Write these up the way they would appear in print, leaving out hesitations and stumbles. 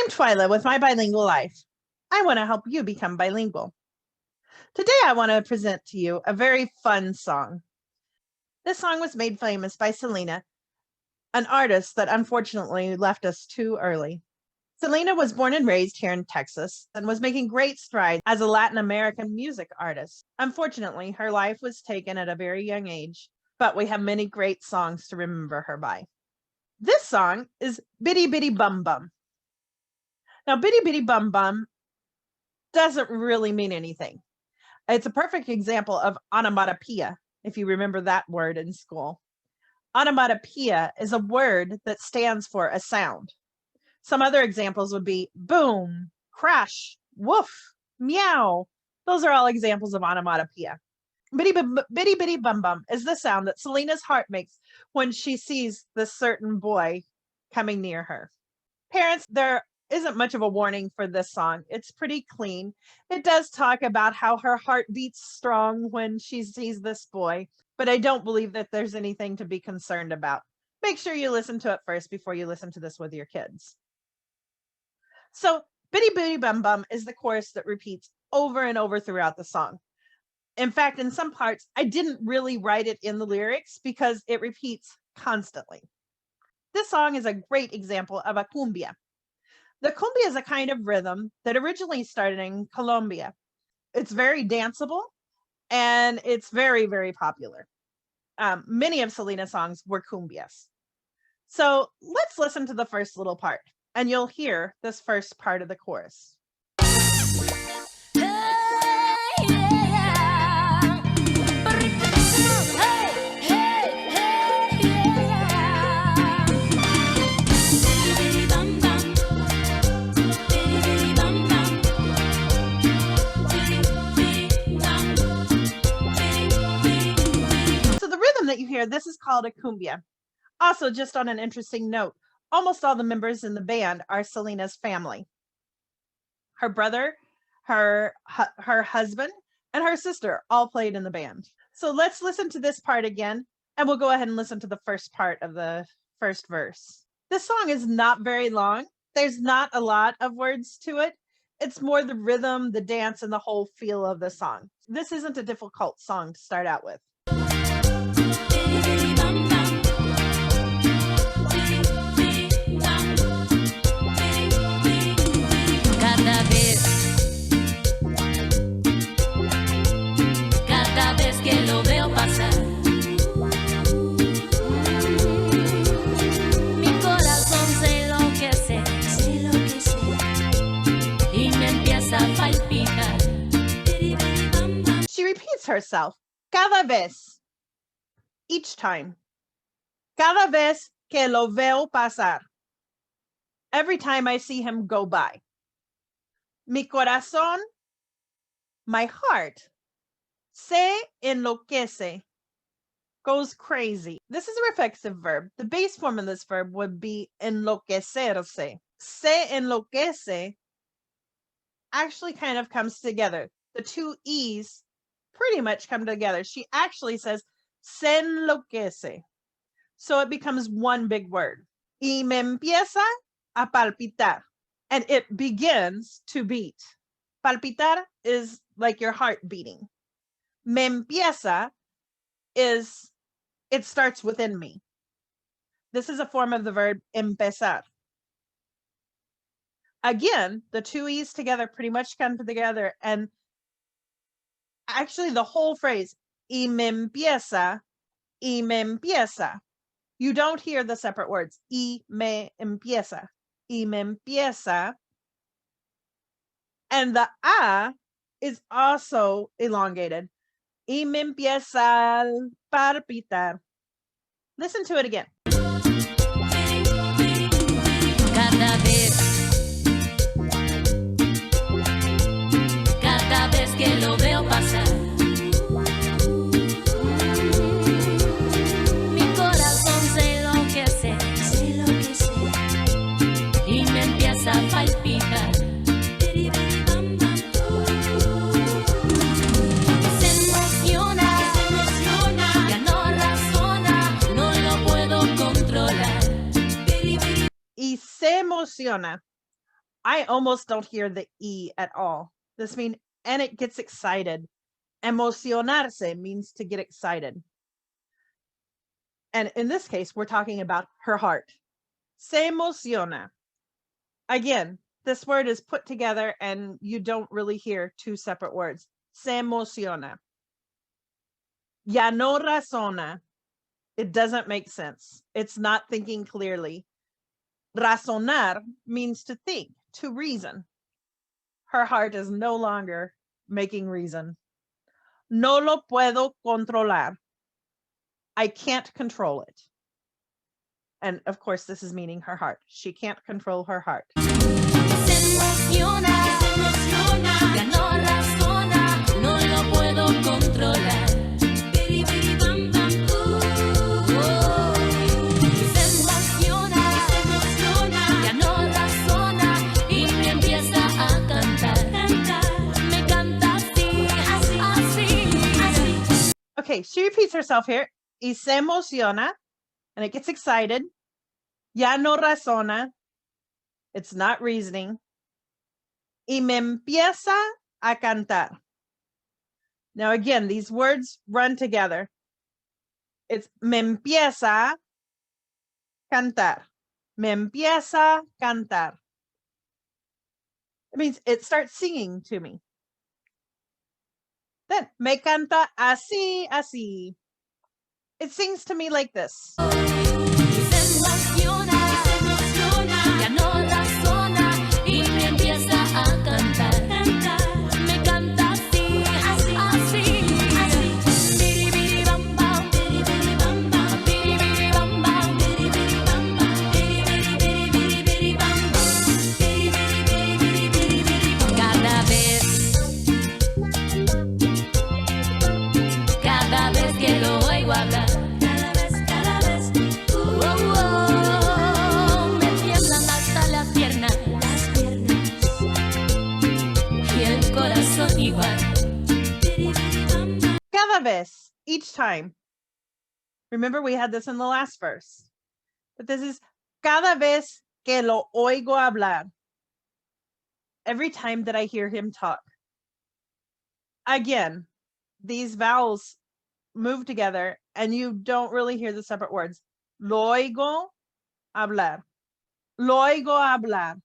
I'm Twyla with My Bilingual Life. I want to help you become bilingual. Today I want to present to you a very fun song. This song was made famous by Selena, an artist that unfortunately left us too early. Selena was born and raised here in Texas and was making great strides as a Latin American music artist. Unfortunately, her life was taken at a very young age, but we have many great songs to remember her by. This song is Bidi Bidi Bom Bom. Now, Bidi Bidi Bom Bom doesn't really mean anything. It's a perfect example of onomatopoeia, if you remember that word in school. Onomatopoeia is a word that stands for a sound. Some other examples would be boom, crash, woof, meow. Those are all examples of onomatopoeia. Bidi Bidi Bum Bum is the sound that Selena's heart makes when she sees this certain boy coming near her. Parents, there isn't much of a warning for this song. It's pretty clean. It does talk about how her heart beats strong when she sees this boy, but I don't believe that there's anything to be concerned about. Make sure you listen to it first before you listen to this with your kids. So Bidi Bidi Bum Bum is the chorus that repeats over and over throughout the song. In fact, in some parts, I didn't really write it in the lyrics because it repeats constantly. This song is a great example of a cumbia. The cumbia is a kind of rhythm that originally started in Colombia. It's very danceable and it's very, very popular. Many of Selena's songs were cumbias. So let's listen to the first little part and you'll hear this first part of the chorus. That you hear, this is called a cumbia. Also, just on an interesting note, almost all the members in the band are Selena's family. Her brother, her husband, and her sister all played in the band. So let's listen to this part again, and we'll go ahead and listen to the first part of the first verse. This song is not very long. There's not a lot of words to it. It's more the rhythm, the dance, and the whole feel of the song. This isn't a difficult song to start out with. Cada vez que lo veo pasar, mi corazón se enloquece y me empieza a palpitar. She repeats herself, cada vez, each time. Cada vez que lo veo pasar. Every time I see him go by. Mi corazón, my heart, se enloquece, goes crazy. This is a reflexive verb. The base form of this verb would be enloquecerse. Se enloquece actually kind of comes together. The two E's pretty much come together. She actually says se enloquece. So it becomes one big word. Y me empieza a palpitar. And it begins to beat. Palpitar is like your heart beating. Me empieza is, it starts within me. This is a form of the verb empezar. Again, the two E's together pretty much come together. And actually the whole phrase, y me empieza, y me empieza. You don't hear the separate words. Y me empieza. Y me empieza. And the A is also elongated. Y me empieza a palpitar. Listen to it again. Cada vez que lo veo pasar, mi corazón se enloquece y me empieza a palpitar. Y se emociona. I almost don't hear the E at all. This means, and it gets excited. Emocionarse means to get excited. And in this case, we're talking about her heart. Se emociona. Again, this word is put together and you don't really hear two separate words. Se emociona. Ya no razona. It doesn't make sense. It's not thinking clearly. Razonar means to think, to reason. Her heart is no longer making reason. No lo puedo controlar. I can't control it. And of course, this is meaning her heart. She can't control her heart. Se emociona, ya no razona, no lo puedo controlar. Bidi bidi bam bam, se emociona, ya no razona y me empieza a cantar. Me canta así, así. Okay, she repeats herself here. Y se emociona, and it gets excited. Ya no razona. It's not reasoning. Y me empieza a cantar. Now again, these words run together. It's me empieza a cantar. Me empieza a cantar. It means it starts singing to me. Then, me canta así, así. It sings to me like this. Se emociona, ya no razona y me empieza a cantar. Me canta así, así. Bidi bidi bam bam, bidi bidi bam bam, bidi bidi bam bam, bidi bidi bam bam, bidi bidi bidi bam bam, bidi bidi bam. Cada vez que lo oigo hablar. Me tiemblan hasta las piernas y el corazón igual. Cada vez, each time. Remember, we had this in the last verse. But this is cada vez que lo oigo hablar. Every time that I hear him talk. Again, these vowels move together and you don't really hear the separate words. Lo oigo hablar. Lo oigo hablar.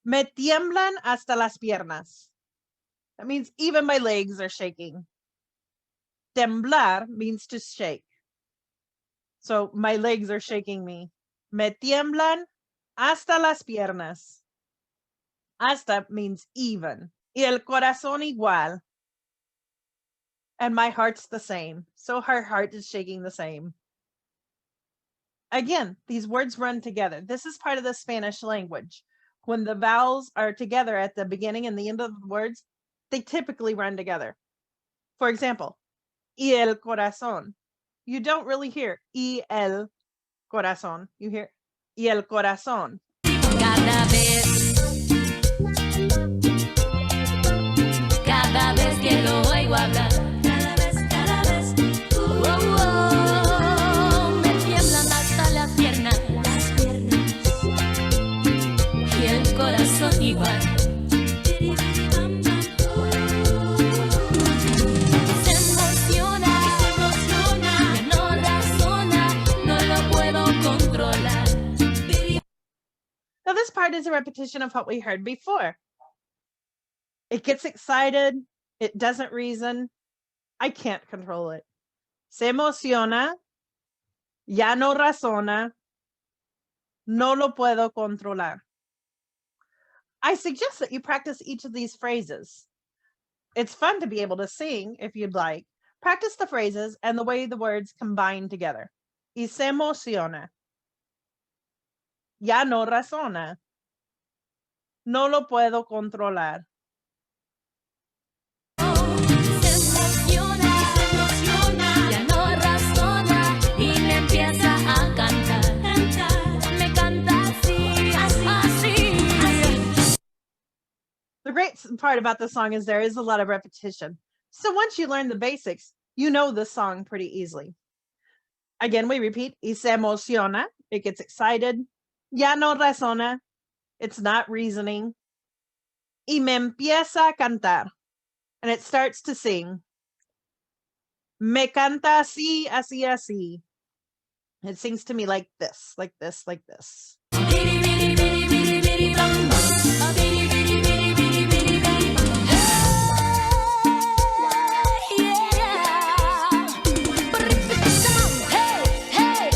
Me tiemblan hasta las piernas. That means even my legs are shaking. Temblar means to shake. So my legs are shaking me. Me tiemblan hasta las piernas. Hasta means even. Y el corazón igual. And my heart's the same. So her heart is shaking the same. Again, these words run together. This is part of the Spanish language. When the vowels are together at the beginning and the end of the words, they typically run together. For example, y el corazón. You don't really hear y el corazón. You hear y el corazón. Cada vez que lo oigo hablar. Me tiemblan hasta las piernas y el corazón igual. Se emociona, ya no razona, no lo puedo controlar. Now, this part is a repetition of what we heard before. It gets excited. It doesn't reason. I can't control it. Se emociona. Ya no razona. No lo puedo controlar. I suggest that you practice each of these phrases. It's fun to be able to sing if you'd like. Practice the phrases and the way the words combine together. Y se emociona. Ya no razona. No lo puedo controlar. Ya no razona y me empieza a cantar. Me canta así, así. The great part about the song is there is a lot of repetition. So once you learn the basics, you know the song pretty easily. Again, we repeat, y se emociona, it gets excited. Ya no razona, it's not reasoning. y me empieza a cantar. And it starts to sing. Me canta así, así, así. It sings to me like this, like this, like this. Bidi bidi bidi bidi bidi bom bom. Oh, bidi bidi bidi bidi bidi bom bom. Hey, yeah. Come on, hey, hey.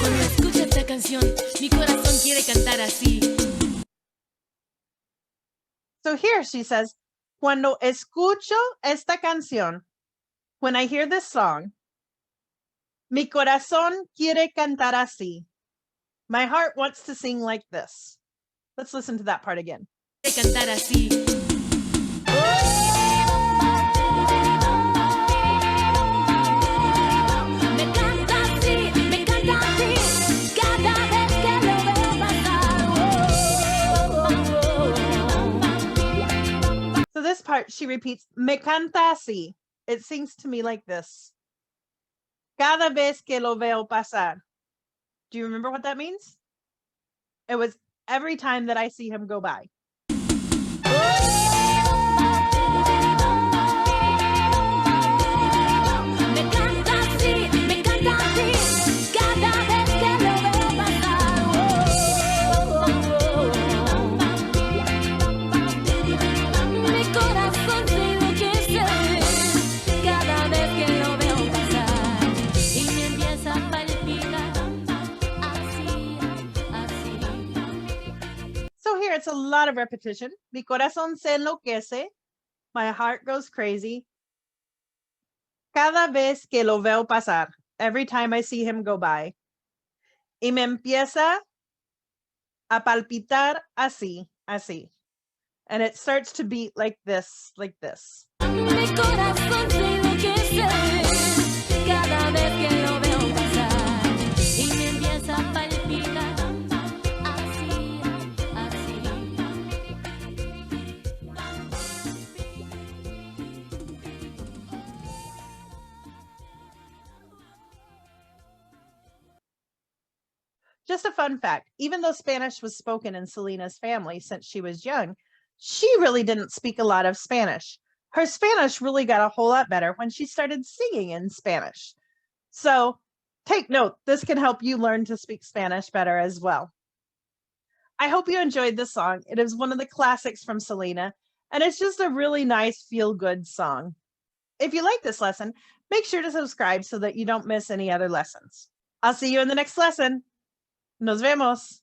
Cuando escucho esta canción, mi corazón quiere cantar así. So here she says, cuando escucho esta canción, when I hear this song, mi corazón quiere cantar así. My heart wants to sing like this. Let's listen to that part again. Quiere cantar así. Me canta así, cada vez que lo veo pasar. So this part, she repeats, me canta así. It sings to me like this. Cada vez que lo veo pasar. Do you remember what that means? It was every time that I see him go by. Me canta así, cada vez que lo veo pasar. Mi corazón se enloquece cada vez que lo veo pasar y me empieza a palpitar así, así. So here it's a lot of repetition. Mi corazón se enloquece. My heart goes crazy. Cada vez que lo veo pasar. Every time I see him go by. Y me empieza a palpitar así, así. And it starts to beat like this, like this. Mi corazón se enloquece cada vez que lo veo pasar y me empieza a palpitar así, así. Just a fun fact, even though Spanish was spoken in Selena's family since she was young, she really didn't speak a lot of Spanish. Her Spanish really got a whole lot better when she started singing in Spanish. So take note, this can help you learn to speak Spanish better as well. I hope you enjoyed this song. It is one of the classics from Selena, and it's just a really nice feel-good song. If you like this lesson, make sure to subscribe so that you don't miss any other lessons. I'll see you in the next lesson. Nos vemos.